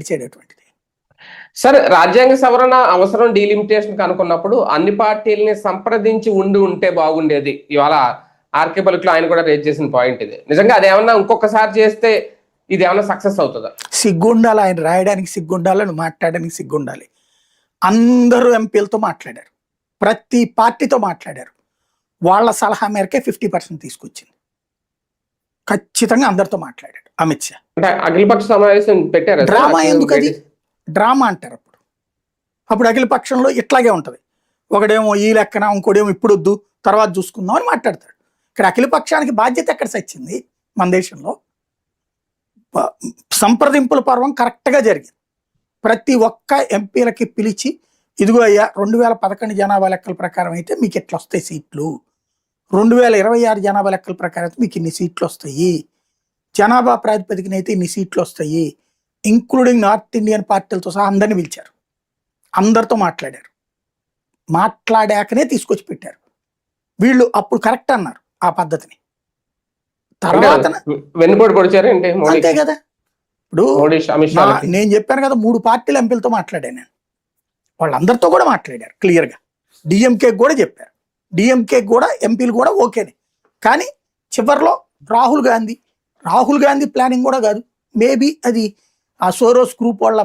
ఇచ్చేటటువంటిది. సరే, రాజ్యాంగ సవరణ అవసరం డీలిమిటేషన్ అనుకున్నప్పుడు అన్ని పార్టీలని సంప్రదించి ఉంటే బాగుండేది. ఇవాళ ఆర్కే పలుకులో ఆయన కూడా రేజ్ చేసిన పాయింట్ ఇది. నిజంగా అదేమన్నా ఇంకొకసారి చేస్తే ఇది ఏమన్నా సక్సెస్ అవుతుందా? సిగ్గుండాలి, ఆయన రాయడానికి సిగ్గుండాలి, మాట్లాడడానికి సిగ్గుండాలి. అందరూ ఎంపీలతో మాట్లాడారు, ప్రతి పార్టీతో మాట్లాడారు. వాళ్ళ సలహా మేరకే 50% తీసుకొచ్చింది. ఖచ్చితంగా అందరితో మాట్లాడాడు అమిత్ షా. అంటే అఖిలపక్ష సమావేశం పెట్టారు. డ్రామా ఎందుకు? అది డ్రామా అంటారు. అప్పుడు అఖిల పక్షంలో ఇట్లాగే ఉంటది. ఒకడేమో ఈ లెక్కన, ఇంకోడేమో ఇప్పుడు వద్దు తర్వాత చూసుకుందాం అని మాట్లాడతాడు. ఇక్కడ అఖిల పక్షానికి బాధ్యత ఎక్కడ సచ్చింది? మన దేశంలో సంప్రదింపుల పర్వం కరెక్ట్గా జరిగింది. ప్రతి ఒక్క ఎంపీలకి పిలిచి, ఇదిగో అయ్యా 2011 జనాభా లెక్కల ప్రకారం అయితే మీకు ఎట్లా వస్తాయి సీట్లు, 2026 జనాభా లెక్కల ప్రకారం అయితే మీకు ఇన్ని సీట్లు వస్తాయి, జనాభా ప్రాతిపదికన అయితే ఇన్ని సీట్లు వస్తాయి, ఇంక్లూడింగ్ నార్త్ ఇండియన్ పార్టీలతో సహా అందరిని పిలిచారు. అందరితో మాట్లాడారు. మాట్లాడాకనే తీసుకొచ్చి పెట్టారు. వీళ్ళు అప్పుడు కరెక్ట్ అన్నారు ఆ పద్ధతిని. తర్వాత అంతే కదా. ఇప్పుడు నేను చెప్పాను కదా, 3 పార్టీల ఎంపీలతో మాట్లాడాను నేను. వాళ్ళందరితో కూడా మాట్లాడారు క్లియర్గా. డిఎంకే కూడా చెప్పారు. డిఎంకే కూడా ఎంపీలు కూడా ఓకేనే. కానీ చివరిలో రాహుల్ గాంధీ ప్లానింగ్ కూడా కాదు, మేబీ అది ఆ సోరోస్ గ్రూప్ వాళ్ళ